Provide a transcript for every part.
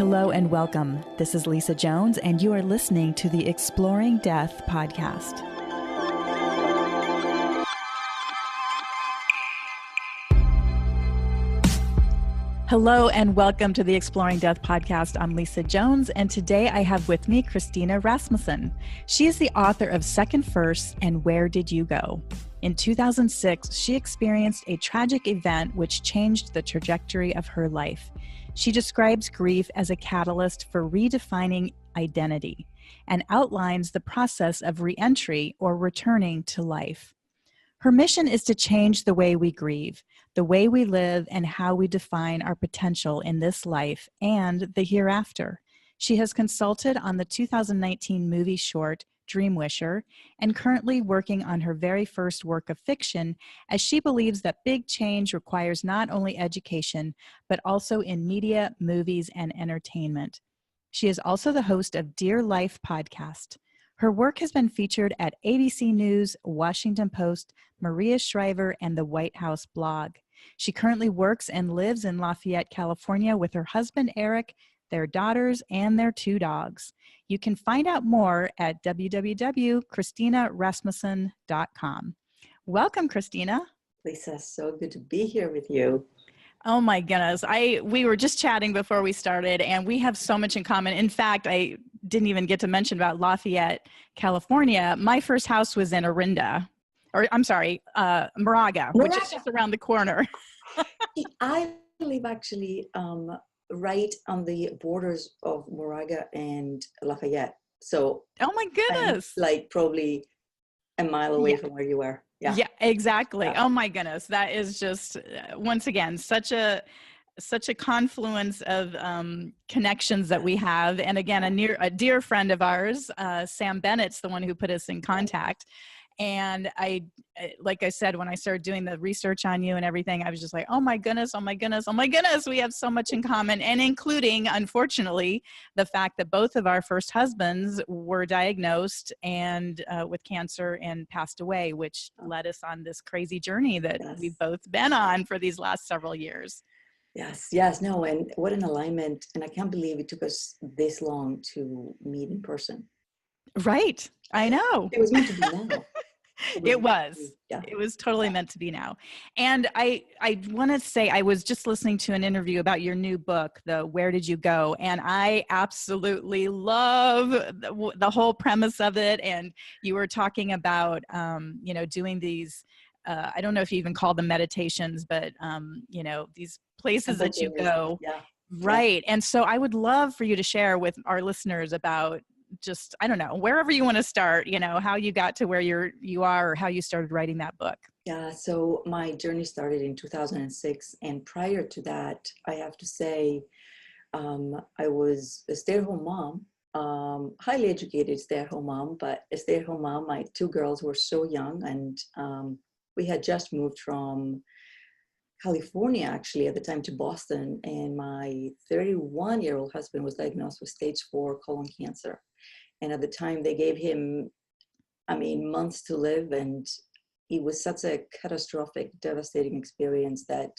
Hello and welcome. This is Lisa Jones, and you are listening to the Exploring Death podcast. Hello and welcome to the Exploring Death podcast. I'm Lisa Jones, and today I have with me Christina Rasmussen. She is the author of Second First and Where Did You Go? In 2006, she experienced a tragic event which changed the trajectory of her life. She describes grief as a catalyst for redefining identity and outlines the process of re-entry or returning to life. Her mission is to change the way we grieve, the way we live, and how we define our potential in this life and the hereafter. She has consulted on the 2019 movie short, Dream Wisher, and currently working on her very first work of fiction, as she believes that big change requires not only education, but also in media, movies, and entertainment. She is also the host of Dear Life podcast. Her work has been featured at ABC News, Washington Post, Maria Shriver, and the White House blog. She currently works and lives in Lafayette, California with her husband, Eric, their daughters, and their 2 dogs. You can find out more at www.christinarasmussen.com. Welcome, Christina. Lisa, so good to be here with you. Oh my goodness. We were just chatting before we started, and we have so much in common. In fact, I didn't even get to mention about Lafayette, California. My first house was in Moraga, which is just around the corner. I live actually right on the borders of Moraga and Lafayette. So, oh my goodness, I'm like probably a mile away from where you are. Yeah, exactly. Yeah. Oh my goodness, that is just once again such a confluence of connections that we have. And again, a dear friend of ours, Sam Bennett's the one who put us in contact. And like I said, when I started doing the research on you and everything, I was just like, oh my goodness, we have so much in common. And including, unfortunately, the fact that both of our first husbands were diagnosed and with cancer and passed away, which led us on this crazy journey that we've both been on for these last several years. Yes, no, and what an alignment. And I can't believe it took us this long to meet in person. Right. I know. It was meant to be now. It was totally meant to be now. And I want to say, I was just listening to an interview about your new book, the Where Did You Go? And I absolutely love the whole premise of it. And you were talking about, doing these, I don't know if you even call them meditations, but, these places that you go. Yeah. Right. And so I would love for you to share with our listeners about just, I don't know, wherever you want to start, how you got to where you are or how you started writing that book. Yeah, so my journey started in 2006. And prior to that, I have to say, I was a stay-at-home mom, highly educated stay-at-home mom, but a stay-at-home mom. My 2 girls were so young, and we had just moved from California, actually, at the time to Boston. And my 31-year-old husband was diagnosed with stage 4 colon cancer. And at the time they gave him, months to live. And it was such a catastrophic, devastating experience that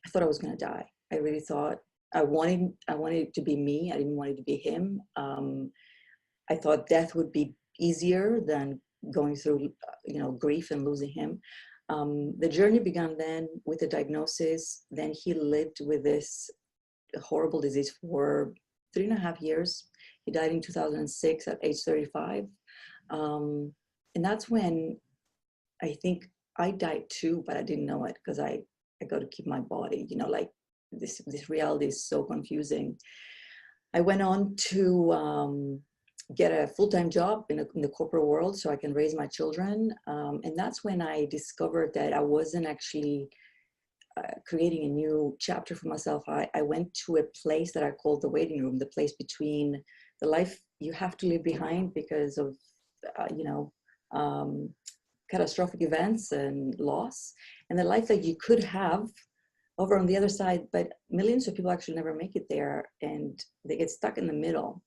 I thought I was going to die. I really thought I wanted it to be me. I didn't want it to be him. I thought death would be easier than going through, grief and losing him. The journey began then with the diagnosis. Then he lived with this horrible disease for 3.5 years. He died in 2006 at age 35. And that's when I think I died too, but I didn't know it because I got to keep my body, this reality is so confusing. I went on to get a full-time job in the corporate world so I can raise my children. And that's when I discovered that I wasn't actually creating a new chapter for myself. I went to a place that I called the waiting room, the place between the life you have to leave behind because of, catastrophic events and loss, and the life that you could have over on the other side. But millions of people actually never make it there, and they get stuck in the middle,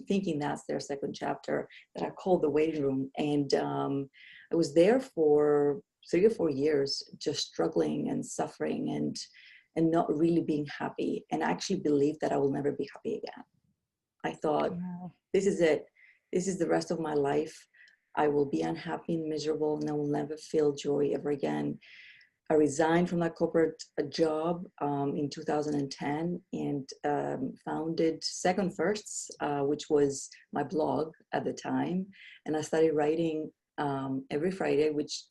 thinking that's their second chapter, that I called the waiting room. And I was there for 3 or 4 years, just struggling and suffering and and not really being happy. And I actually believed that I will never be happy again. I thought, Wow. this is it. This is the rest of my life. I will be unhappy and miserable, and I will never feel joy ever again. I resigned from that corporate job in 2010 and founded Second Firsts, which was my blog at the time. And I started writing every Friday, which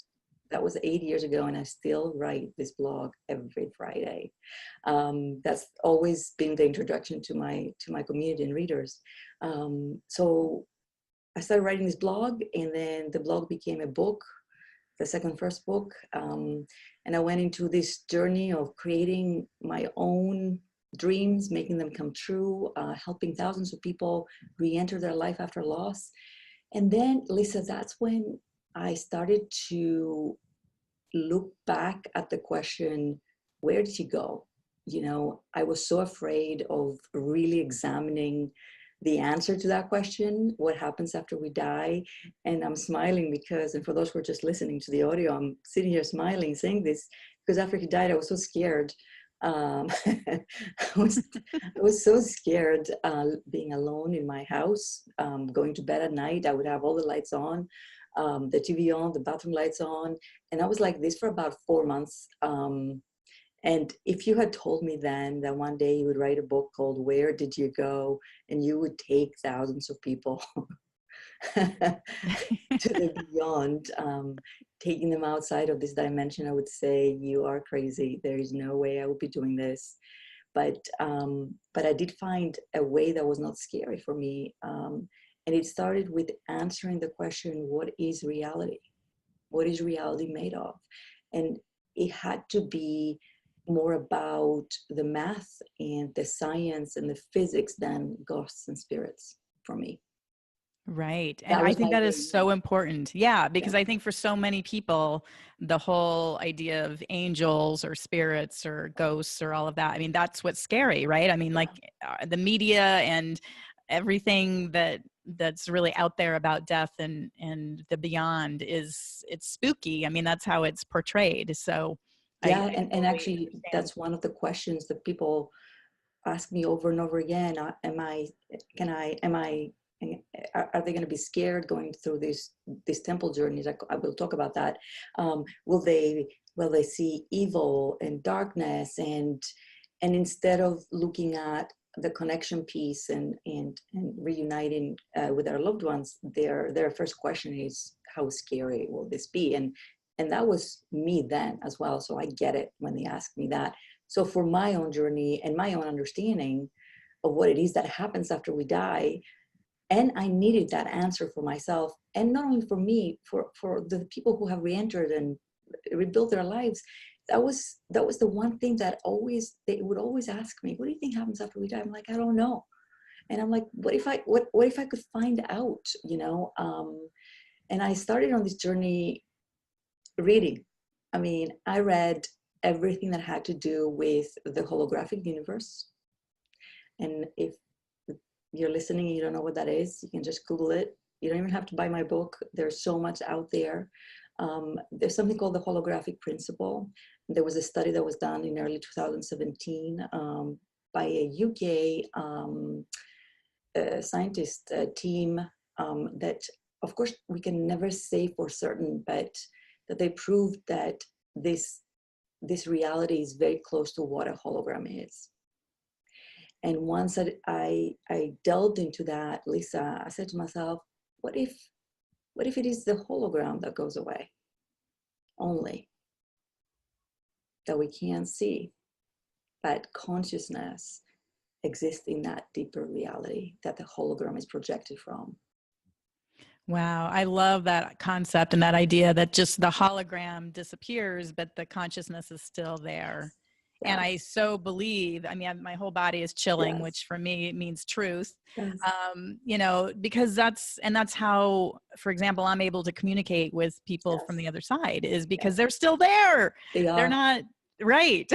that was 8 years ago, and I still write this blog every Friday. That's always been the introduction to my community and readers. So I started writing this blog, and then the blog became a book, the Second First book. And I went into this journey of creating my own dreams, making them come true, helping thousands of people re-enter their life after loss. And then, Lisa, that's when I started to look back at the question, where did you go? You know, I was so afraid of really examining the answer to that question, what happens after we die. And I'm smiling because, and for those who are just listening to the audio, I'm sitting here smiling, saying this, because after he died, I was so scared. I was so scared being alone in my house, going to bed at night. I would have all the lights on, the TV on, the bathroom lights on. And I was like this for about 4 months. And if you had told me then that one day you would write a book called Where Did You Go? And you would take thousands of people to the beyond, taking them outside of this dimension, I would say, you are crazy. There is no way I would be doing this. But I did find a way that was not scary for me. And it started with answering the question, what is reality? What is reality made of? And it had to be more about the math and the science and the physics than ghosts and spirits for me. Right. And I think that is so important. Yeah, because I think for so many people, the whole idea of angels or spirits or ghosts or all of that, I mean, that's what's scary, right? I mean, like the media and everything that's really out there about death and the beyond it's spooky. I mean, that's how it's portrayed. So yeah, I and totally actually understand. that's one of the questions that people ask me over and over again. Are they going to be scared going through these temple journeys? I will talk about that. Will they see evil and darkness, and instead of looking at the connection piece and reuniting with our loved ones, their first question is, how scary will this be? And that was me then as well. So I get it when they ask me that. So for my own journey and my own understanding of what it is that happens after we die, and I needed that answer for myself, and not only for me, for the people who have re-entered and rebuilt their lives. That was the one thing that they would always ask me, what do you think happens after we die? I'm like, I don't know. And I'm like, what if I could find out, you know? And I started on this journey reading. I mean, I read everything that had to do with the holographic universe. And if you're listening and you don't know what that is, you can just Google it. You don't even have to buy my book. There's so much out there. There's something called the holographic principle. There was a study that was done in early 2017 by a UK scientist team that, of course, we can never say for certain, but that they proved that this reality is very close to what a hologram is. And once that I delved into that, Lisa, I said to myself, what if it is the hologram that goes away only, that we can't see, but consciousness exists in that deeper reality that the hologram is projected from? Wow. I love that concept and that idea that just the hologram disappears, but the consciousness is still there. Yes. And I so believe, I mean, my whole body is chilling, yes. Which for me means truth, yes. You know, because that's how, for example, I'm able to communicate with people, yes. From the other side, is because, yes. They're still there. They're not, right.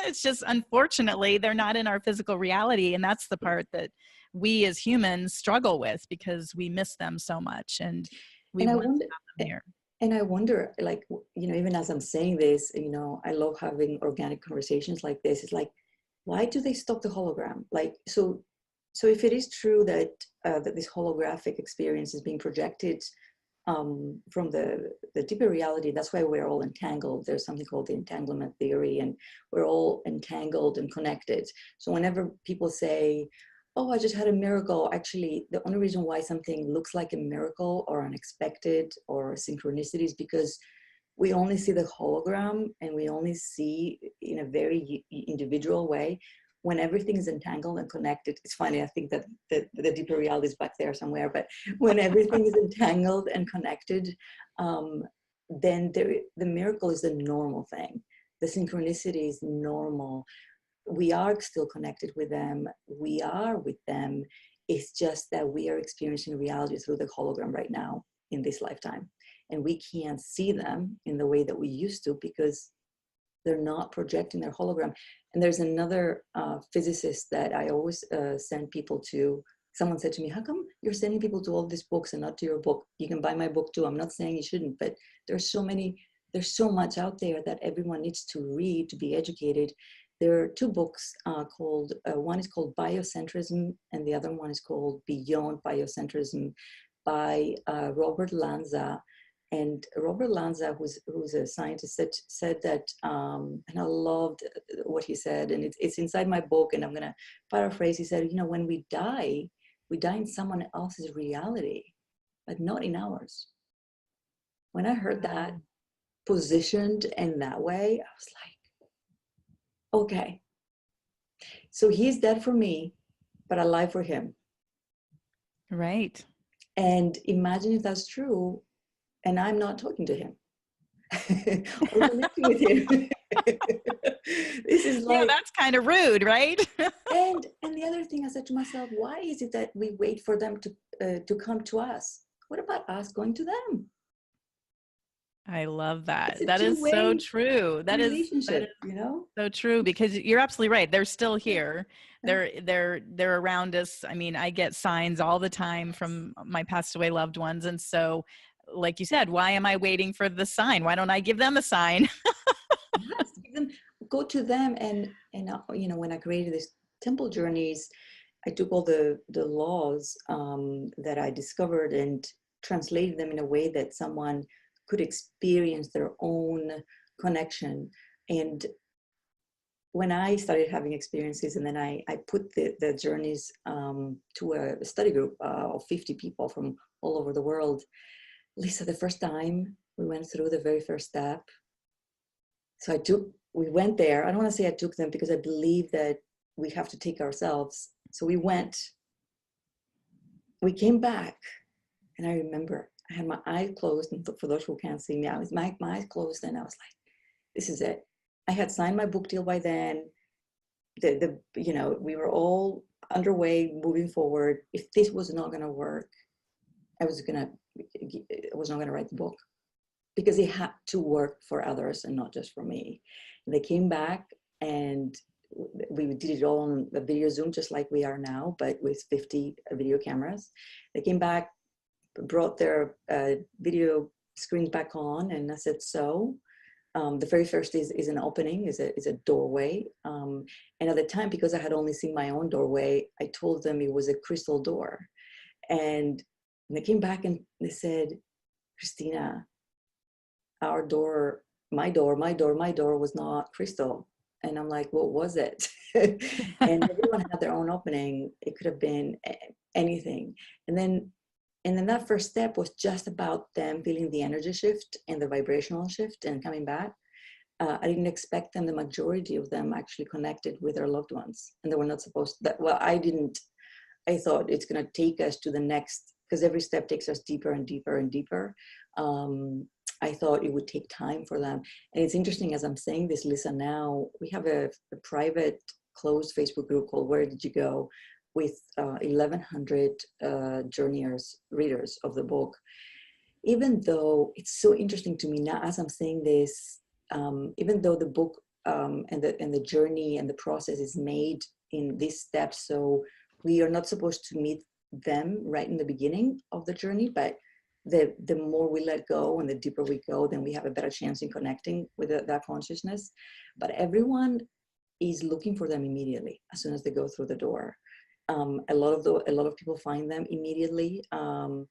It's just, unfortunately, they're not in our physical reality. And that's the part that we as humans struggle with, because we miss them so much, and we want to have them here. And I wonder, like, even as I'm saying this, I love having organic conversations like this. It's like, why do they stop the hologram? Like, so if it is true that that this holographic experience is being projected from the deeper reality, that's why we're all entangled. There's something called the entanglement theory, and we're all entangled and connected. So whenever people say, oh, I just had a miracle, actually, the only reason why something looks like a miracle or unexpected or synchronicity is because we only see the hologram, and we only see in a very individual way. When everything is entangled and connected, it's funny, I think that the deeper reality is back there somewhere, but when everything is entangled and connected, then the miracle is the normal thing. The synchronicity is normal. We are still connected with them. We are with them. It's just that we are experiencing reality through the hologram right now in this lifetime. And we can't see them in the way that we used to because they're not projecting their hologram. And there's another physicist that I always send people to. Someone said to me, how come you're sending people to all these books and not to your book? You can buy my book too. I'm not saying you shouldn't, but there's so much out there that everyone needs to read to be educated. There are two books called, one is called Biocentrism, and the other one is called Beyond Biocentrism by Robert Lanza. And Robert Lanza, who's a scientist, said that, and I loved what he said, and it's inside my book, and I'm going to paraphrase. He said, when we die in someone else's reality, but not in ours. When I heard that positioned in that way, I was like, okay, so he's dead for me, but alive for him. Right. And imagine if that's true, and I'm not talking to him or connecting with him. This is like, that's kind of rude, right? and the other thing, I said to myself, why is it that we wait for them to come to us? What about us going to them? I love that. It's a That is so two-way true. That is so true, because you're absolutely right. They're still here. They're around us. I mean, I get signs all the time from my passed away loved ones. And so, like you said, why am I waiting for the sign? Why don't I give them a sign? Yes, go to them. And when I created these temple journeys, I took all the laws that I discovered and translated them in a way that someone could experience their own connection. And when I started having experiences, and then I put the journeys to a study group of 50 people from all over the world. Lisa, the first time we went through the very first step, we went there. I don't want to say I took them, because I believe that we have to take ourselves. So we came back, and I remember I had my eyes closed, and for those who can't see me, I was my eyes closed, and I was like, this is it. I had signed my book deal by then. We were all underway, moving forward. If this was not going to work, I was not going to write the book, because it had to work for others and not just for me. And they came back, and we did it all on the video Zoom, just like we are now, but with 50 video cameras. They came back, brought their video screens back on, and I said, so the very first is an opening, is a doorway. And at the time, because I had only seen my own doorway, I told them it was a crystal door. And they came back and they said, Christina, our door, my door was not crystal. And I'm like, what was it? And everyone had their own opening. It could have been anything. And then that first step was just about them feeling the energy shift and the vibrational shift and coming back. I didn't expect them, the majority of them actually connected with their loved ones. And they were not supposed to, I didn't. I thought it's going to take us to the next, because every step takes us deeper and deeper and deeper. I thought it would take time for them. And it's interesting, as I'm saying this, Lisa, now we have a private closed Facebook group called Where Did You Go? With 1,100 journeyers, readers of the book. Even though it's so interesting to me now, as I'm saying this, even though the book and the journey and the process is made in these steps, so we are not supposed to meet them right in the beginning of the journey, but the more we let go and the deeper we go, then we have a better chance in connecting with that consciousness. But everyone is looking for them immediately as soon as they go through the door. A lot of people find them immediately, and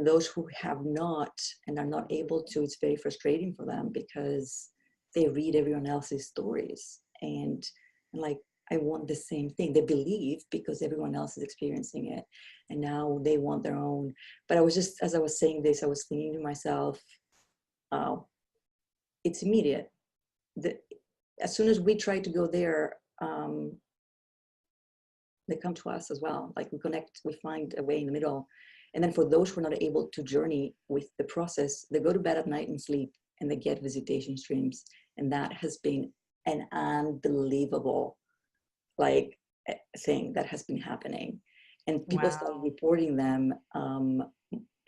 those who have not and are not able to, it's very frustrating for them because they read everyone else's stories and like, I want the same thing. They believe because everyone else is experiencing it, and now they want their own. But I was just, as I was saying this, I was thinking to myself, it's immediate. As soon as we try to go there, they come to us as well. Like we connect, we find a way in the middle. And then for those who are not able to journey with the process, they go to bed at night and sleep, and they get visitation streams. And that has been an unbelievable thing that has been happening. And people started reporting them.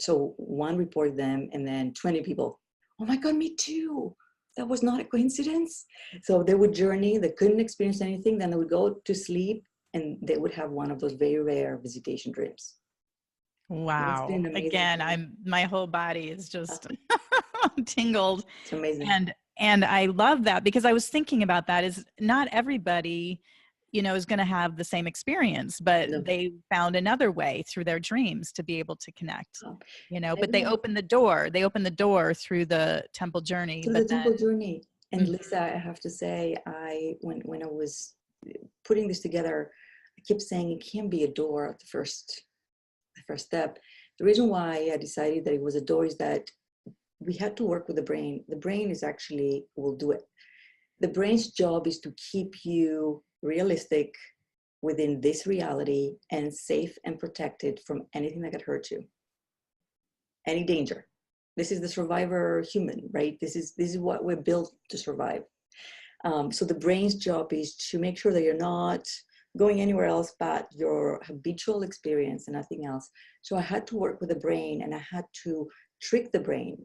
So one reported them, and then 20 people, oh my God, me too. That was not a coincidence. So they would journey, they couldn't experience anything, then they would go to sleep, and they would have one of those very rare visitation dreams. Wow. Again, my whole body is just tingled. It's amazing. And I love that, because I was thinking about that, is not everybody, is going to have the same experience, but they found another way through their dreams to be able to connect, but they opened the door through the temple journey. And Lisa, I have to say, when I was putting this together, I kept saying it can't be a door at the first step. The reason why I decided that it was a door is that we had to work with the brain. The brain will do it. The brain's job is to keep you realistic within this reality and safe and protected from anything that could hurt you, any danger. This is the survivor human, right? This is what we're built to survive. So the brain's job is to make sure that you're not going anywhere else but your habitual experience and nothing else. So I had to work with the brain, and I had to trick the brain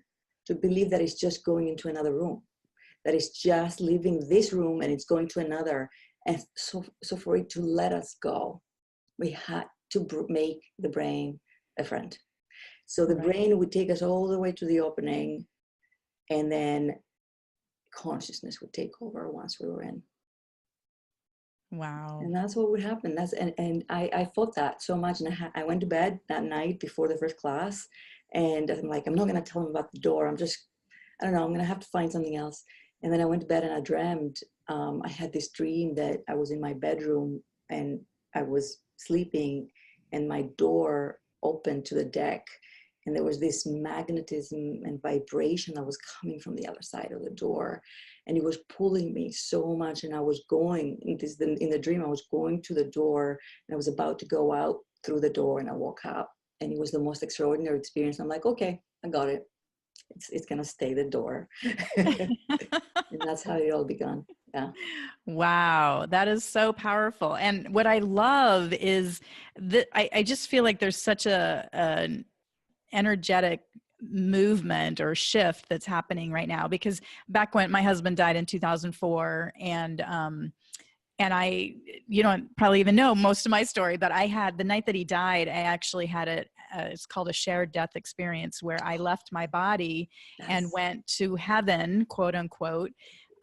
to believe that it's just going into another room, that it's just leaving this room and it's going to another. And so for it to let us go, we had to make the brain a friend. So the brain would take us all the way to the opening, and then consciousness would take over once we were in. Wow. And that's what would happen. And I fought that so much. And I went to bed that night before the first class, and I'm like, I'm not going to tell them about the door. I don't know, I'm going to have to find something else. And then I went to bed, and I dreamed, I had this dream that I was in my bedroom, and I was sleeping, and my door opened to the deck, and there was this magnetism and vibration that was coming from the other side of the door, and it was pulling me so much. And I was going in the dream, I was going to the door, and I was about to go out through the door, and I woke up, and it was the most extraordinary experience. I'm like, okay, I got it. It's gonna stay the door. And that's how it all began. Yeah. Wow, that is so powerful. And what I love is that I just feel like there's such an energetic movement or shift that's happening right now, because back when my husband died in 2004, and I, probably even know most of my story, but I had, the night that he died, I actually had it's called a shared death experience, where I left my body and went to heaven, quote unquote,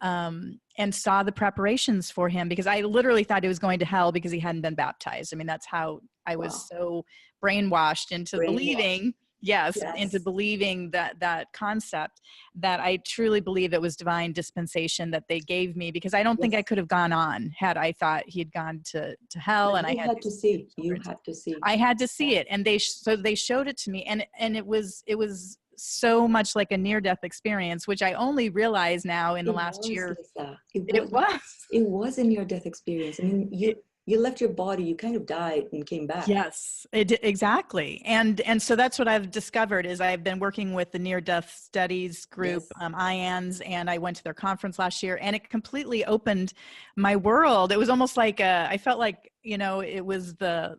and saw the preparations for him, because I literally thought he was going to hell because he hadn't been baptized. I mean, that's how I was so brainwashed into believing. Yes, into believing that concept, that I truly believe it was divine dispensation that they gave me, because I don't think I could have gone on had I thought he had gone to hell. And I had to see. You had to see. I had to see it, and they showed it to me, and it was so much like a near-death experience, which I only realize now in the last year. Lisa. It was a near-death experience. I mean, you left your body, you kind of died and came back. Yes, exactly. And so that's what I've discovered, is I've been working with the near-death studies group, IANS, and I went to their conference last year, and it completely opened my world. It was almost like I felt like, it was the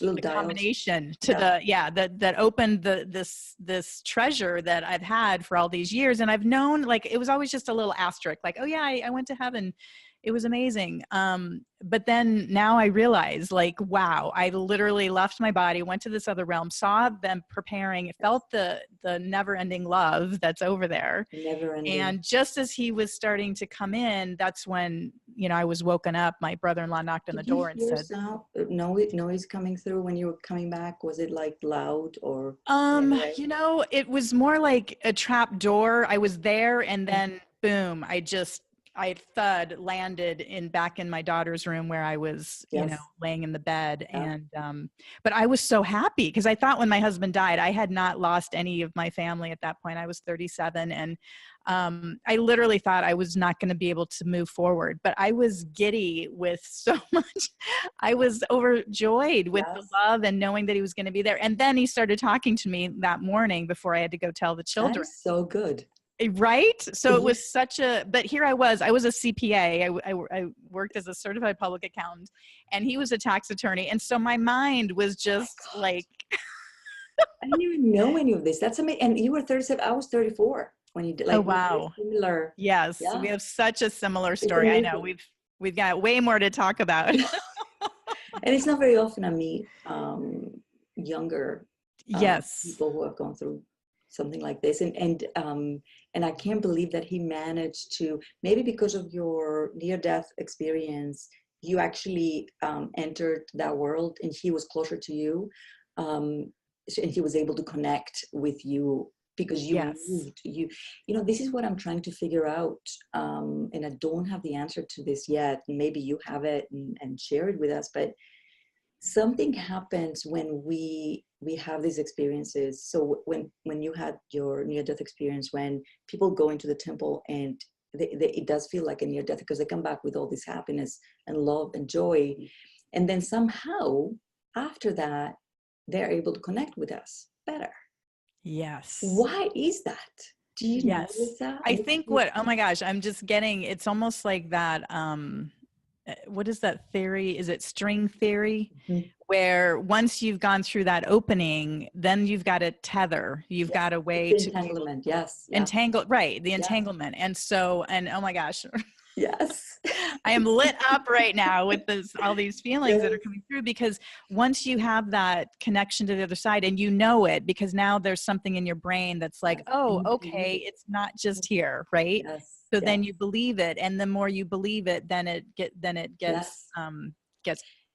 Little the dials. combination to that opened this treasure that I've had for all these years. And I've known, like, it was always just a little asterisk, like, oh yeah, I went to heaven. It was amazing. But then now I realize, like, wow, I literally left my body, went to this other realm, saw them preparing, felt the never ending love that's over there. Never ending. And just as he was starting to come in, that's when, I was woken up. My brother-in-law knocked on the door and said, noise coming through when you were coming back? Was it like loud or? It was more like a trap door. I was there and then boom, I thud landed back in my daughter's room where I was, laying in the bed. Yeah. And, but I was so happy because I thought when my husband died, I had not lost any of my family at that point. I was 37 and, I literally thought I was not going to be able to move forward, but I was giddy with so much. I was overjoyed with the love and knowing that he was going to be there. And then he started talking to me that morning before I had to go tell the children. That is so good. Right. So it was but here I was a CPA. I worked as a certified public accountant and he was a tax attorney. And so my mind was just like, I didn't even know any of this. That's amazing. And you were 37. I was 34 when you did. Like, oh, wow. Similar. Yes. Yeah. We have such a similar story. I know we've got way more to talk about. And it's not very often I meet younger people who have gone through something like this. And I can't believe that he managed to, maybe because of your near-death experience, you actually entered that world and he was closer to you. And he was able to connect with you because you moved. This is what I'm trying to figure out. And I don't have the answer to this yet. Maybe you have it and share it with us. But something happens when we have these experiences. So when you had your near-death experience, when people go into the temple and it does feel like a near-death because they come back with all this happiness and love and joy. And then somehow after that, they're able to connect with us better. Yes. Why is that? Do you notice that? I think oh my gosh, I'm just getting, it's almost like that, what is that theory? Is it string theory? Mm-hmm. Where once you've gone through that opening, then you've got to tether. You've got a way to entanglement. Entangle, right? The entanglement. And so, and oh my gosh, yes, I am lit up right now with all these feelings that are coming through, because once you have that connection to the other side and you know it, because now there's something in your brain that's like, oh, okay, it's not just here, right? Yes. So then you believe it, and the more you believe it, then it gets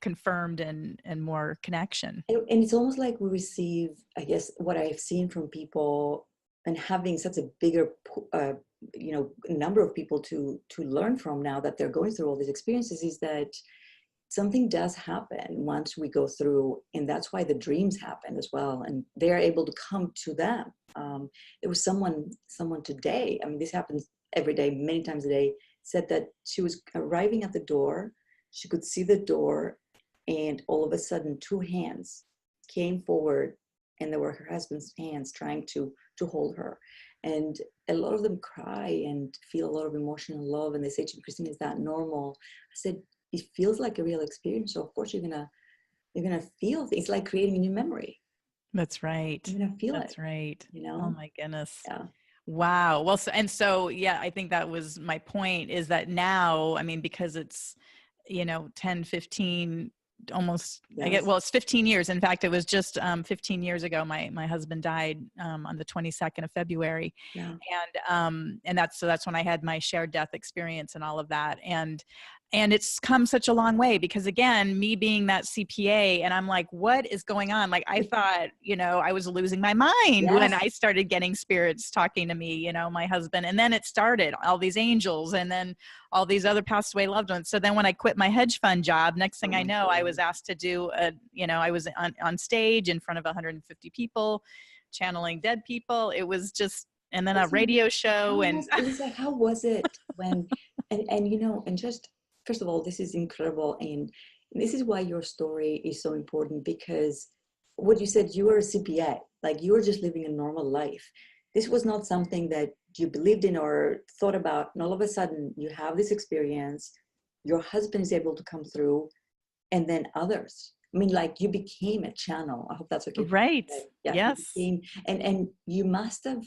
confirmed and more connection. And it's almost like we receive, I guess, what I've seen from people, and having such a bigger, number of people to learn from now that they're going through all these experiences, is that something does happen once we go through, and that's why the dreams happen as well, and they're able to come to them. There was someone today, I mean, this happens every day, many times a day, said that she was arriving at the door, she could see the door, and all of a sudden 2 hands came forward, and they were her husband's hands trying to hold her. And a lot of them cry and feel a lot of emotional love, and they say to me, Christina, is that normal? I said, it feels like a real experience, so of course you're gonna feel things. It's like creating a new memory. That's right. You're gonna feel That's right. Oh my goodness. Yeah. Wow. Well, I think that was my point, is that now, I mean, because it's, 10, 15, almost, it's 15 years. In fact, it was just 15 years ago, my husband died on the 22nd of February. Yeah. And that's when I had my shared death experience and all of that. And it's come such a long way, because again, me being that CPA, and I'm like, what is going on? Like, I thought, I was losing my mind when I started getting spirits talking to me, my husband. And then it started, all these angels, and then all these other passed away loved ones. So then when I quit my hedge fund job, next thing I know, I was asked to do I was on stage in front of 150 people, channeling dead people. It was just, and then a radio show. It was like, how was it when, and just, first of all, this is incredible. And this is why your story is so important, because what you said, you were a CPA, like you were just living a normal life. This was not something that you believed in or thought about. And all of a sudden you have this experience, your husband is able to come through, and then others. I mean, like you became a channel. I hope that's okay. Right. Yeah. Yes. You became, and you must have,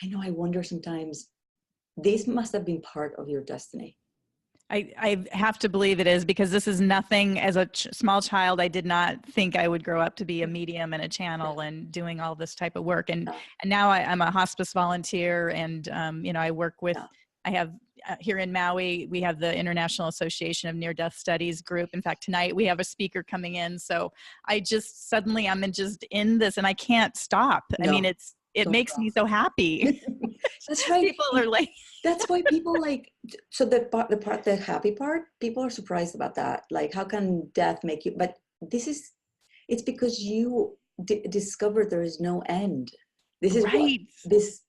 I know, I wonder sometimes, this must have been part of your destiny. I have to believe it is, because this is nothing. As a small child, I did not think I would grow up to be a medium and a channel and doing all this type of work. And now I'm a hospice volunteer, and you know, I work with. I have here in Maui, we have the International Association of Near-Death Studies group. In fact, tonight we have a speaker coming in. So I just suddenly I'm just in this, and I can't stop. I mean, it makes me so happy. That's right. People are like, that's why people like, so the happy part, people are surprised about that. Like, how can death make you, but it's because you discovered there is no end. This is what this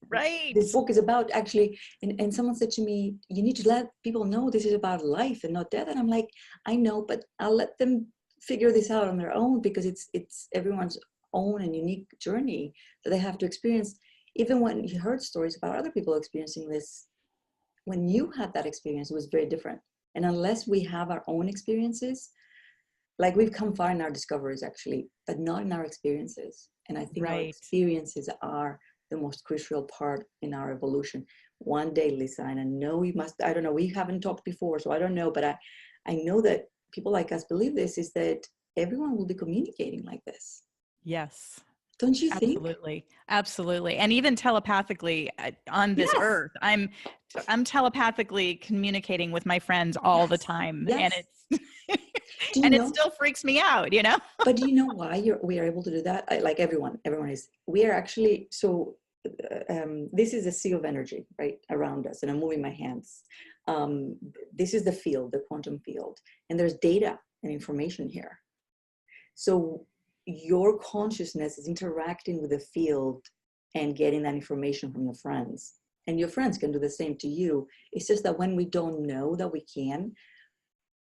book is about, actually. And someone said to me, you need to let people know this is about life and not death. And I'm like, I know, but I'll let them figure this out on their own, because it's everyone's own and unique journey that they have to experience. Even when you heard stories about other people experiencing this, when you had that experience, it was very different. And unless we have our own experiences, like we've come far in our discoveries actually, but not in our experiences. And I think our experiences are the most crucial part in our evolution. One day, Lisa, and I know you must, I don't know, we haven't talked before, so I don't know, but I know that people like us believe this, is that everyone will be communicating like this. Yes. Don't you think? Absolutely. Absolutely. And even telepathically on this earth, I'm telepathically communicating with my friends all the time. And it's, and it still freaks me out, you know? But do you know why we are able to do that? Like everyone is, we are actually, so this is a sea of energy, right, around us. And I'm moving my hands. This is the field, the quantum field. And there's data and information here. So your consciousness is interacting with the field and getting that information from your friends. And your friends can do the same to you. It's just that when we don't know that we can,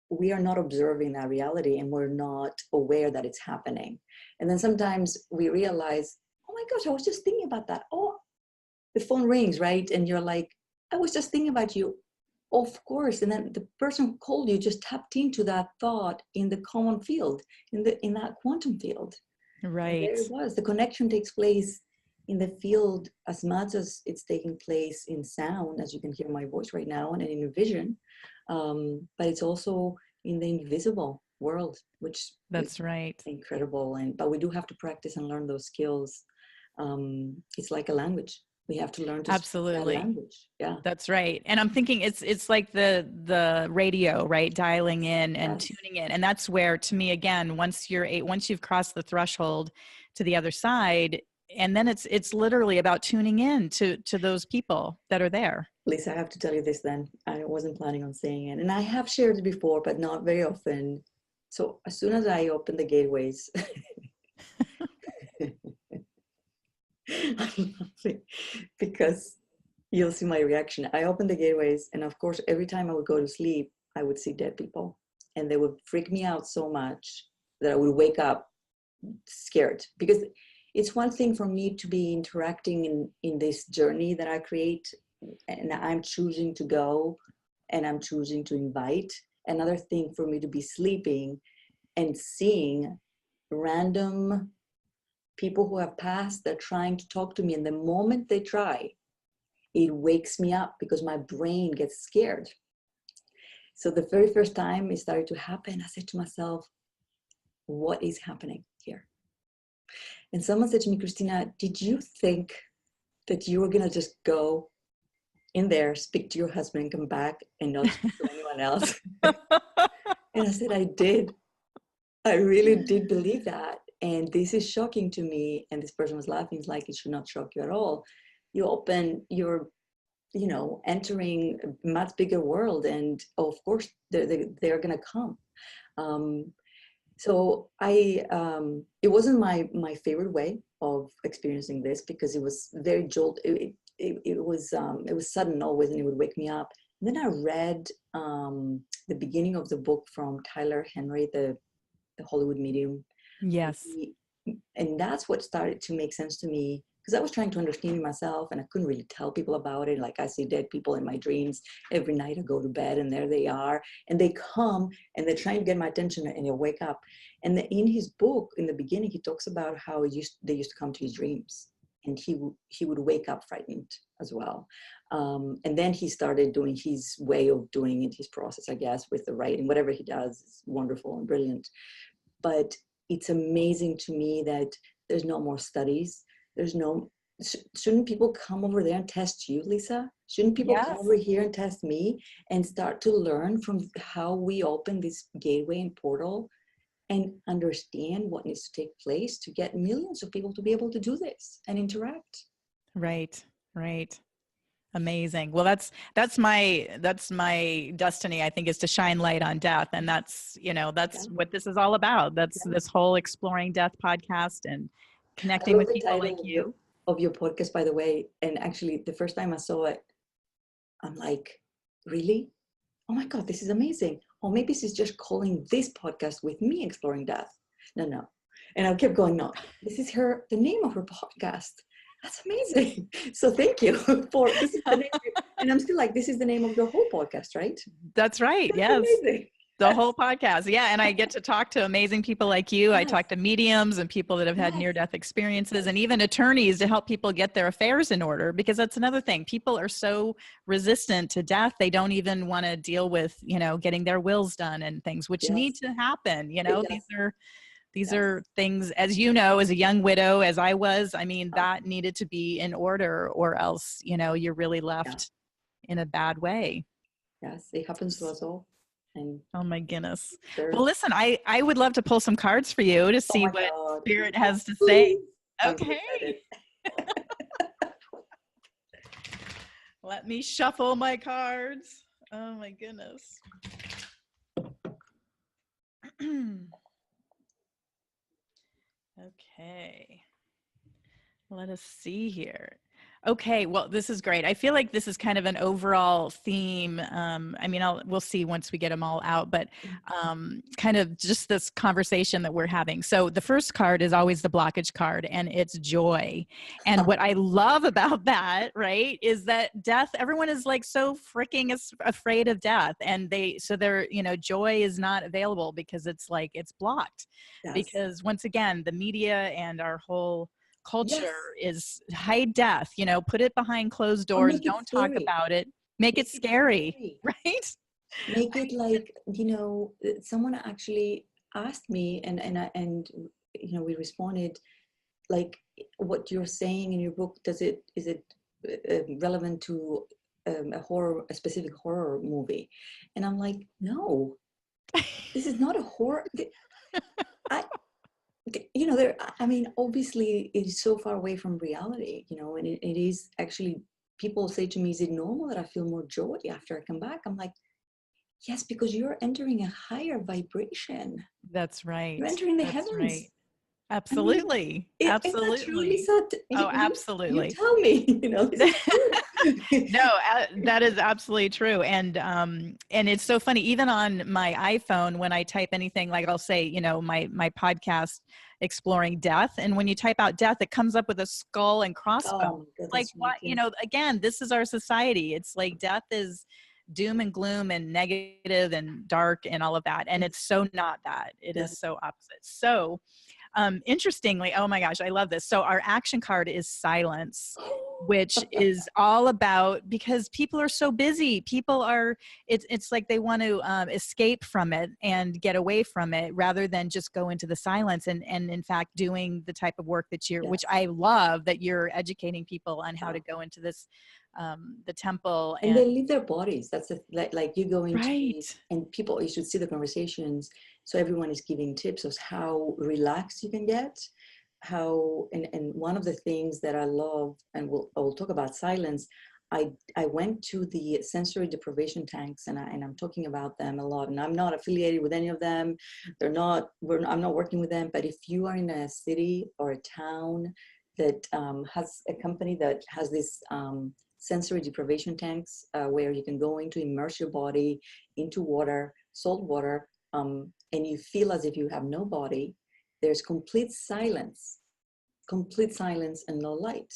we are not observing that reality, and we're not aware that it's happening. And then sometimes we realize, oh my gosh, I was just thinking about that. Oh, the phone rings, right? And you're like, I was just thinking about you. Of course. And then the person who called you just tapped into that thought in the common field, in that quantum field. Right. And there it was. The connection takes place in the field as much as it's taking place in sound, as you can hear my voice right now, and in vision. But it's also in the invisible world, which that's incredible. But we do have to practice and learn those skills. It's like a language. We have to learn to speak that language. Yeah, that's right. And I'm thinking it's like the radio, right? Dialing in and tuning in. And that's where, to me, again, once you've crossed the threshold to the other side, and then it's literally about tuning in to those people that are there. Lisa, I have to tell you this then. I wasn't planning on saying it. And I have shared it before, but not very often. So as soon as I open the gateways, I'm laughing because you'll see my reaction. I opened the gateways, and of course, every time I would go to sleep, I would see dead people, and they would freak me out so much that I would wake up scared. Because it's one thing for me to be interacting in this journey that I create, and I'm choosing to go, and I'm choosing to invite. Another thing for me to be sleeping and seeing random people who have passed, they're trying to talk to me, and the moment they try, it wakes me up because my brain gets scared. So the very first time it started to happen, I said to myself, what is happening here? And someone said to me, Christina, did you think that you were gonna just go in there, speak to your husband, and come back and not speak to anyone else? And I said, I did. I really did believe that. And this is shocking to me. And this person was laughing. It's like, it should not shock you at all. You're entering a much bigger world. And of course, they're going to come. So it wasn't my favorite way of experiencing this, because it was very it was sudden always, and it would wake me up. And then I read the beginning of the book from Tyler Henry, the Hollywood medium. Yes. And that's what started to make sense to me, because I was trying to understand myself and I couldn't really tell people about it. Like I see dead people in my dreams every night. I go to bed and there they are, and they come and they're trying to get my attention, and you wake up. And in his book, in the beginning, he talks about how they used to come to his dreams, and he would wake up frightened as well. And then he started doing his way of doing it, his process, I guess, with the writing. Whatever he does is wonderful and brilliant. But it's amazing to me that there's no more studies. Shouldn't people come over there and test you, Lisa? Shouldn't people come over here and test me and start to learn from how we open this gateway and portal and understand what needs to take place to get millions of people to be able to do this and interact? Right. Amazing. Well, that's my destiny, I think, is to shine light on death. And that's what this is all about. That's this whole Exploring Death podcast and connecting with people like you. Of your podcast, by the way. And actually the first time I saw it, I'm like, really? Oh my God, this is amazing. Or maybe she's just calling this podcast with me Exploring Death. No. And I kept going, no, this is the name of her podcast. That's amazing. So thank you for this is the name. And I'm still like, this is the name of the whole podcast, right? That's right. Yes. Amazing. The whole podcast. Yeah. And I get to talk to amazing people like you. I talk to mediums and people that have had near-death experiences, and even attorneys to help people get their affairs in order, because that's another thing. People are so resistant to death. They don't even want to deal with, getting their wills done and things which need to happen. These are things, as you know, as a young widow, as I was, that needed to be in order, or else, you're really left in a bad way. Yes, it happens to us all. And oh my goodness. Well, listen, I would love to pull some cards for you to see what Spirit has to say. Okay. Let me shuffle my cards. Oh my goodness. Okay. Let us see here. Okay, well, this is great. I feel like this is kind of an overall theme. We'll see once we get them all out, but kind of just this conversation that we're having. So the first card is always the blockage card, and it's joy. And what I love about that, right, is that death, everyone is like so freaking afraid of death. And joy is not available because it's blocked. Yes. Because once again, the media and our whole culture is hide death, put it behind closed doors, don't talk about it, make it scary, right? Make it like, someone actually asked me and we responded, like, what you're saying in your book, is it relevant to a specific horror movie? And I'm like, no, this is not a horror. Obviously it is so far away from reality, and it is actually, people say to me, is it normal that I feel more joy after I come back? I'm like, yes, because you're entering a higher vibration. That's right. You're entering the heavens. Right. Absolutely. Absolutely. Is that true, Lisa? Absolutely. You tell me, No, that is absolutely true. And it's so funny, even on my iPhone, when I type anything, like I'll say, my podcast, Exploring Death. And when you type out death, it comes up with a skull and crossbones. Like what, again, this is our society. It's like death is doom and gloom and negative and dark and all of that. And it's so not that. It is so opposite. So interestingly, oh my gosh, I love this. So our action card is silence, which is all about, because people are so busy. People are, it's like they want to escape from it and get away from it rather than just go into the silence. And in fact, doing the type of work that which I love, that you're educating people on how to go into this, the temple. And they leave their bodies. That's like you go into right. And people, you should see the conversations. So everyone is giving tips of how relaxed you can get, and one of the things that I love, and I'll talk about silence. I went to the sensory deprivation tanks, and I'm talking about them a lot, and I'm not affiliated with any of them. I'm not working with them, but if you are in a city or a town that has a company that has this sensory deprivation tanks where you can go into, immerse your body into water, salt water, and you feel as if you have no body. There's complete silence, complete silence and no light.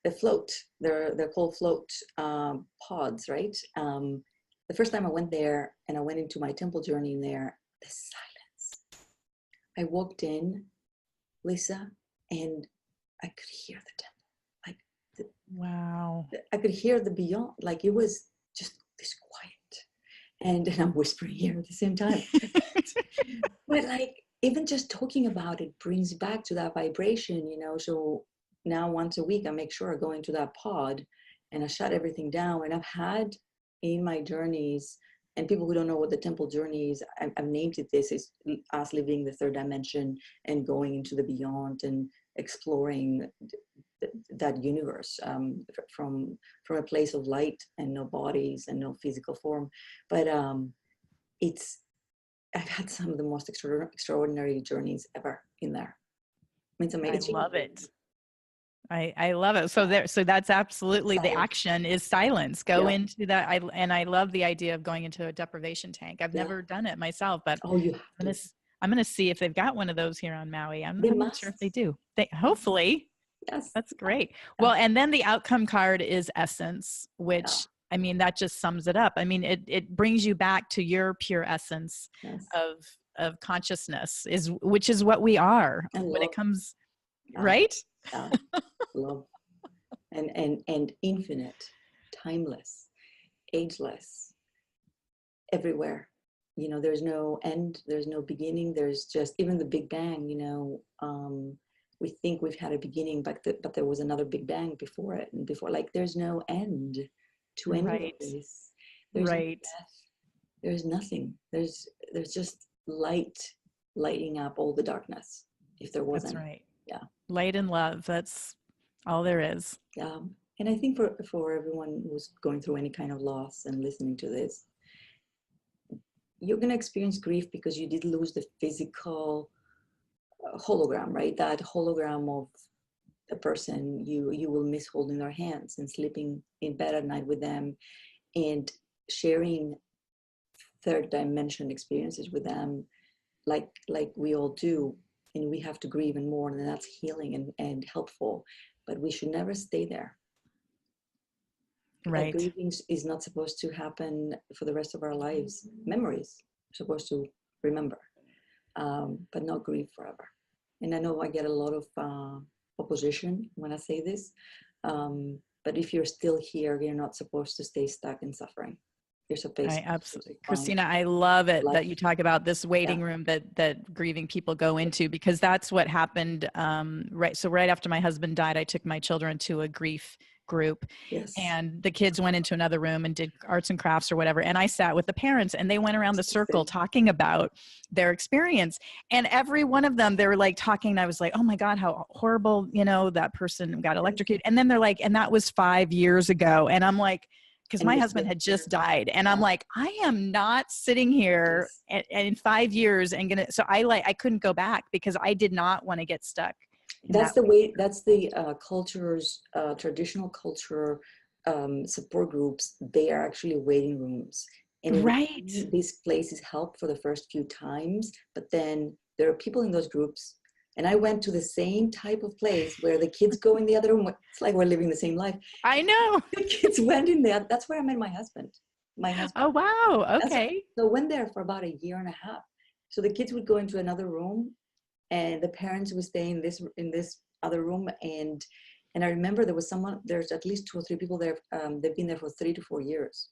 They float. They're called float pods, right? The first time I went there and I went into my temple journey in there, the silence. I walked in, Lisa, and I could hear the temple. Wow. I could hear the beyond. Like it was just this quiet. And I'm whispering here at the same time. But like, even just talking about it brings back to that vibration, you know. So now once a week, I make sure I go into that pod and I shut everything down. And I've had in my journeys, and people who don't know what the temple journey is, I've named it this, is us living the third dimension and going into the beyond and exploring that universe from a place of light and no bodies and no physical form. But I've had some of the most extraordinary journeys ever in there. I mean, it's amazing. I love it. I love it. So that's absolutely silence. The action is silence. Go into that. I love the idea of going into a deprivation tank. I've never done it myself, but I'm going to see if they've got one of those here on Maui. I'm not sure if they do. Hopefully. Yes. That's great. Well, and then the outcome card is essence, which I mean, that just sums it up. I mean, it brings you back to your pure essence of consciousness, which is what we are and when it comes, right? Love and infinite, timeless, ageless, everywhere. You know, there's no end, there's no beginning. There's just, even the Big Bang, you know, we think we've had a beginning, but there was another Big Bang before it, and before, like, there's no end to any of this. There's no death. There's nothing. There's just lighting up all the darkness. If there wasn't. That's right. Yeah. Light and love. That's all there is. Yeah. And I think for everyone who's going through any kind of loss and listening to this, you're going to experience grief because you did lose the physical hologram, right? That hologram of a person you will miss holding their hands and sleeping in bed at night with them and sharing third dimension experiences with them, like we all do. And we have to grieve and mourn, and that's healing and helpful, but we should never stay there. Right. Like, grieving is not supposed to happen for the rest of our lives. Memories are supposed to remember, but not grieve forever. And I know I get a lot of opposition when I say this, but if you're still here, you're not supposed to stay stuck in suffering. You're supposed to absolutely, Christina, I love it that you talk about this waiting room that grieving people go into, because that's what happened. So right after my husband died, I took my children to a grief group, and the kids went into another room and did arts and crafts or whatever. And I sat with the parents, and they went around the circle talking about their experience. And every one of them, they were like talking. And I was like, oh my God, how horrible, you know, that person got electrocuted. And then they're like, and that was 5 years ago. And I'm like, because my husband had just died, and I'm like, I am not sitting here and in 5 years and gonna. So I couldn't go back because I did not want to get stuck. That's the way. That's the culture's traditional culture support groups. They are actually waiting rooms, and these places help for the first few times, but then there are people in those groups. And I went to the same type of place where the kids go in the other room. It's like we're living the same life. I know. The kids went in there. That's where I met my husband. Oh, wow. Okay. So I went there for about a year and a half. So the kids would go into another room, and the parents would stay in this other room. And I remember there's at least 2 or 3 people there. They've been there for 3 to 4 years.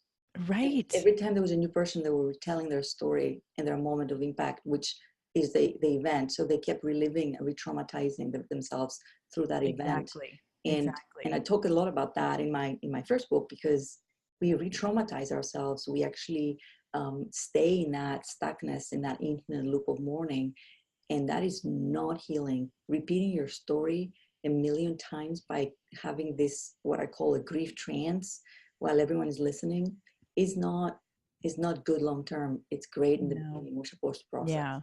Right. And every time there was a new person, they were telling their story and their moment of impact, which is the event. So they kept reliving and re-traumatizing themselves through that event. And I talk a lot about that in my first book, because we re-traumatize ourselves. We actually stay in that stuckness, in that infinite loop of mourning. And that is not healing. Repeating your story a million times by having this, what I call a grief trance, while everyone is listening, is not good long-term. It's great in the beginning. We're supposed to process. Yeah.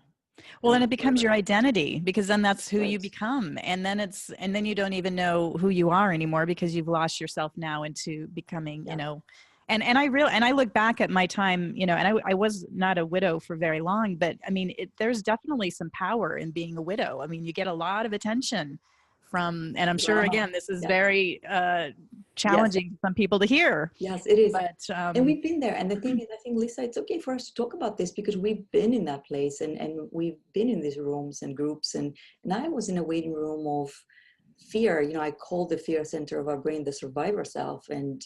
Well, and it becomes your identity, because then that's who you become. And then you don't even know who you are anymore, because you've lost yourself now into becoming, you know, and I look back at my time, you know, and I was not a widow for very long, but I mean, there's definitely some power in being a widow. I mean, you get a lot of attention from, and I'm sure, Drama. again, this is Yeah. very Yes. challenging for some people to hear. Yes, it is. But And we've been there. And the thing is, I think, Lisa, it's okay for us to talk about this because we've been in that place and we've been in these rooms and groups. And I was in a waiting room of fear. You know, I call the fear center of our brain the survivor self. And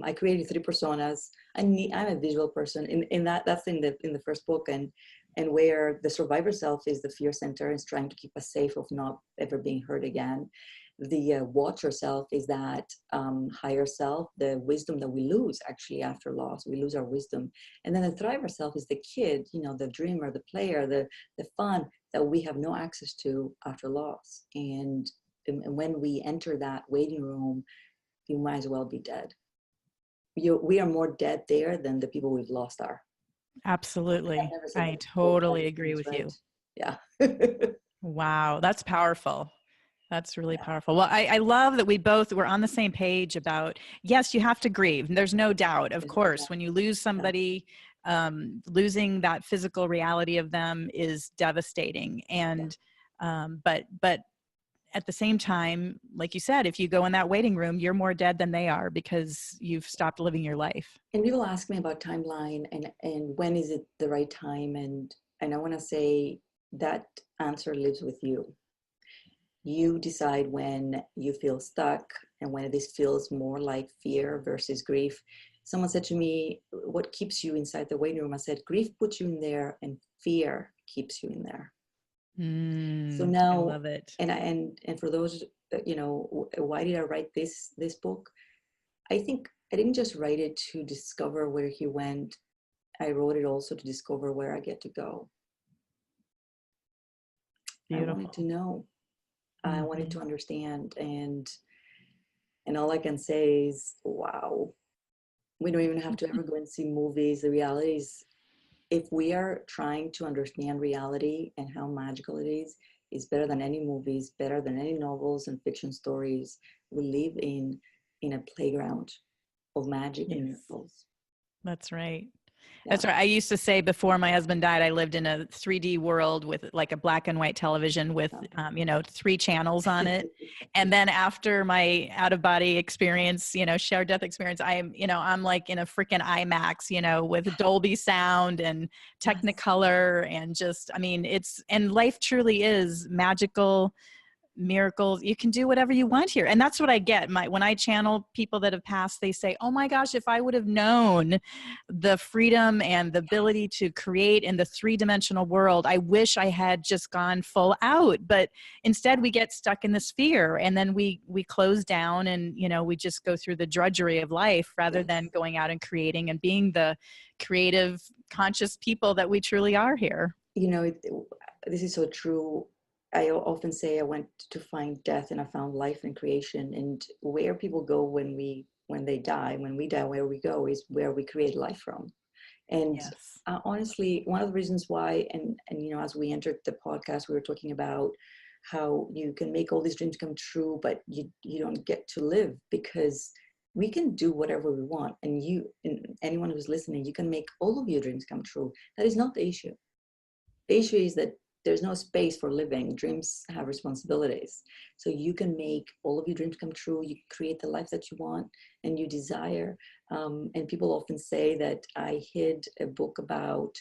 I created 3 personas. I'm a visual person. That's in the first book. And where the survivor self is the fear center, is trying to keep us safe of not ever being hurt again. The watcher self is that higher self, the wisdom that we lose actually after loss. We lose our wisdom. And then the thriver self is the kid, you know, the dreamer, the player, the fun that we have no access to after loss. And when we enter that waiting room, you might as well be dead. We are more dead there than the people we've lost are. Absolutely. I totally agree with you. Yeah. Wow. That's powerful. That's really powerful. Well, I love that we're on the same page about, yes, you have to grieve. There's no doubt, of course, when you lose somebody, losing that physical reality of them is devastating. And, but at the same time, like you said, if you go in that waiting room, you're more dead than they are because you've stopped living your life. And people ask me about timeline and when is it the right time? And I want to say that answer lives with you. You decide when you feel stuck and when this feels more like fear versus grief. Someone said to me, what keeps you inside the waiting room? I said, grief puts you in there and fear keeps you in there. So now, I love it. And for those, you know, why did I write this book? I think I didn't just write it to discover where he went. I wrote it also to discover where I get to go. Beautiful. I wanted to know. I wanted to understand, and all I can say is, wow, we don't even have to ever go and see movies. The reality is, if we are trying to understand reality and how magical it is, it's better than any movies, better than any novels and fiction stories. We live in a playground of magic and miracles. That's right. That's right. I used to say before my husband died, I lived in a 3D world with like a black and white television with, 3 channels on it. And then after my out of body experience, shared death experience, I'm like in a freaking IMAX, with Dolby sound and Technicolor and and life truly is magical. Miracles. You can do whatever you want here. And that's what I get. When I channel people that have passed, they say, oh my gosh, if I would have known the freedom and the ability to create in the 3-dimensional world, I wish I had just gone full out. But instead we get stuck in this fear, and then we close down and, we just go through the drudgery of life rather than going out and creating and being the creative, conscious people that we truly are here. This is so true. I often say I went to find death and I found life and creation. And where people go when they die, where we go is where we create life from. And honestly, one of the reasons why, and as we entered the podcast, we were talking about how you can make all these dreams come true, but you don't get to live, because we can do whatever we want. And anyone who's listening, you can make all of your dreams come true. That is not the issue. The issue is that there's no space for living. Dreams have responsibilities. So you can make all of your dreams come true. You create the life that you want and you desire. And people often say that I hid a book about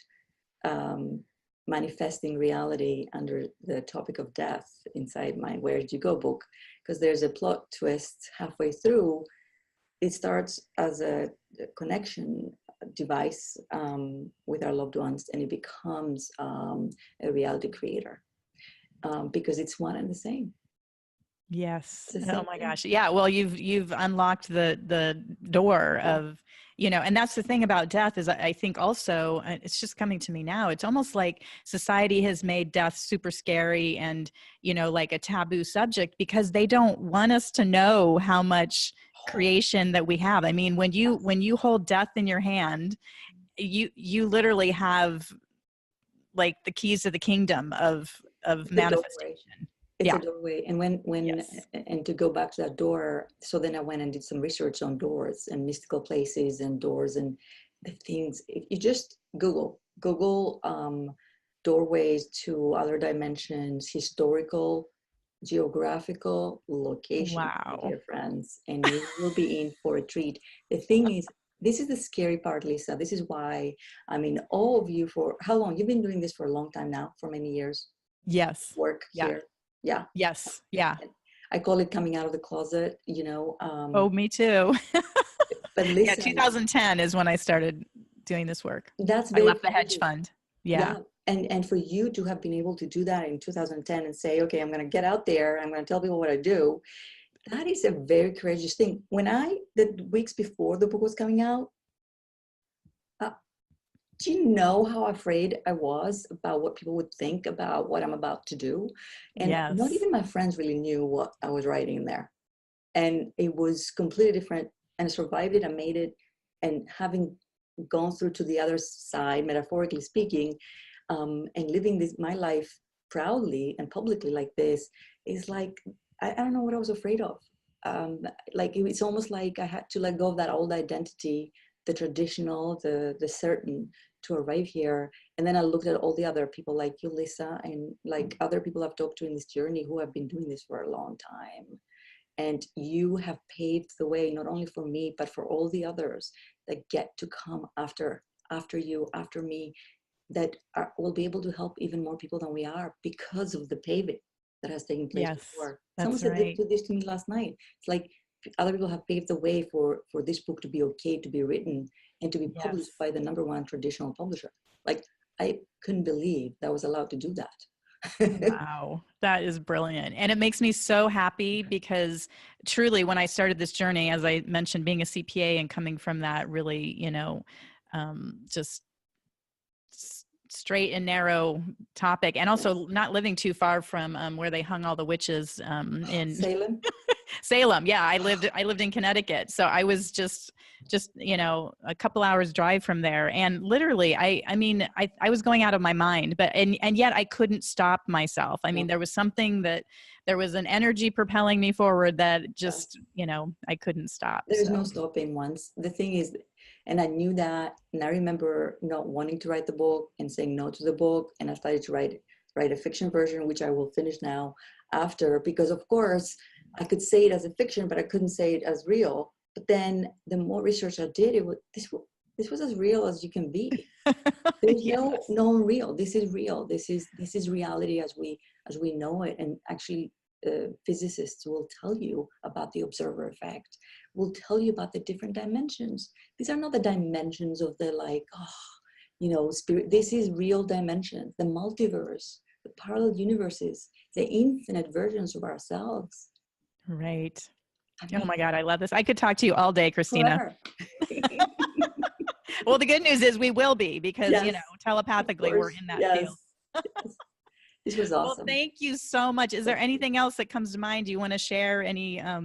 manifesting reality under the topic of death inside my Where Did You Go book, because there's a plot twist halfway through. It starts as a connection device with our loved ones, and it becomes a reality creator because it's one and the same. Yes. Oh my gosh. Yeah. Well, you've unlocked the door of, and that's the thing about death is I think also, it's just coming to me now. It's almost like society has made death super scary and, like a taboo subject because they don't want us to know how much creation that we have. I mean, when you hold death in your hand, you literally have like the keys to the kingdom of manifestation. It's a doorway. And and to go back to that door, so then I went and did some research on doors and mystical places and doors and the things. If you just Google doorways to other dimensions, historical geographical location, my Wow. dear friends, and you will be in for a treat. The thing is, this is the scary part, Lisa. This is why, I mean, all of you, for how long? You've been doing this for a long time now, for many years. Yes. Work Yeah. here. Yeah. Yes. Yeah. I call it coming out of the closet, Oh, me too. but Yeah. listen, 2010 is when I started doing this work. that's I very left the hedge courageous. fund. Yeah. Yeah. And for you to have been able to do that in 2010 and say, okay, I'm going to get out there, I'm going to tell people what I do, that is a very courageous thing. The weeks before the book was coming out, do you know how afraid I was about what people would think about what I'm about to do? And not Yes. even my friends really knew what I was writing in there. And it was completely different. And I survived it, I made it. And having gone through to the other side, metaphorically speaking, and living my life proudly and publicly like this, is like, I don't know what I was afraid of. Like it's almost like I had to let go of that old identity, the traditional, the certain, to arrive here. And then I looked at all the other people like you, Lisa, and like other people I've talked to in this journey who have been doing this for a long time. And you have paved the way, not only for me, but for all the others that get to come after you, after me, that will be able to help even more people than we are because of the paving that has taken place Yes. before. Someone That's said right. this to me last night. It's like other people have paved the way for this book to be okay, to be written, and to be Yes. published by the #1 traditional publisher. Like, I couldn't believe that I was allowed to do that. Wow, that is brilliant. And it makes me so happy because truly, when I started this journey, as I mentioned, being a CPA and coming from that really, just straight and narrow topic, and also not living too far from where they hung all the witches in Salem. Salem. Yeah, I lived in Connecticut, so I was just a couple hours drive from there, and literally I was going out of my mind, but and yet I couldn't stop myself. I mean, No. there was an energy propelling me forward that just I couldn't stop. There's So no stopping once. The thing is, and I knew that, and I remember not wanting to write the book and saying no to the book, and I started to write a fiction version, which I will finish now after, because of course I could say it as a fiction, but I couldn't say it as real. But then the more research I did, this was as real as you can be. There's yes. no unreal. This is real. This is reality as we know it. And actually, physicists will tell you about the observer effect. Will tell you about the different dimensions. These are not the dimensions of the spirit. This is real dimensions. The multiverse, the parallel universes, the infinite versions of ourselves. Right. I mean, Oh my God, I love this. I could talk to you all day, Christina. forever. Well, the good news is we will be, because, Yes, telepathically we're in that field. Yes. This was awesome. Well, thank you so much. Is there anything else that comes to mind? Do you want to share any, how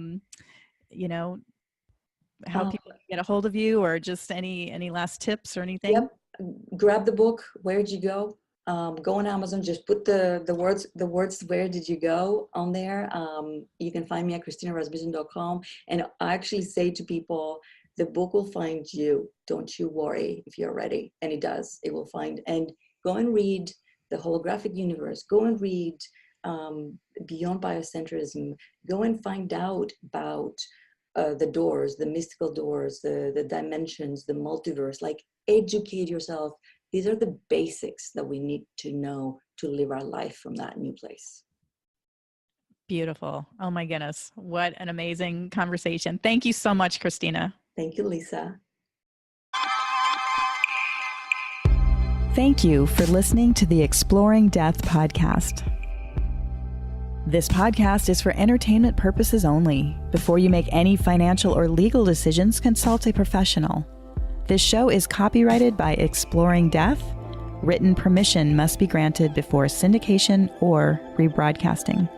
people can get a hold of you, or just any last tips or anything? Yep. Grab the book. Where did you go? Go on Amazon. Just put the words "Where did you go" on there. You can find me at ChristinaRasmussen.com. And I actually say to people, the book will find you. Don't you worry if you're ready. And it does. It will find. And go and read The Holographic Universe. Go and read Beyond Biocentrism. Go and find out about the doors, the mystical doors, the dimensions, the multiverse. Like, educate yourself. These are the basics that we need to know to live our life from that new place. Beautiful. Oh my goodness. What an amazing conversation. Thank you so much, Christina. Thank you, Lisa. Thank you for listening to the Exploring Death podcast. This podcast is for entertainment purposes only. Before you make any financial or legal decisions, consult a professional. This show is copyrighted by Exploring Death. Written permission must be granted before syndication or rebroadcasting.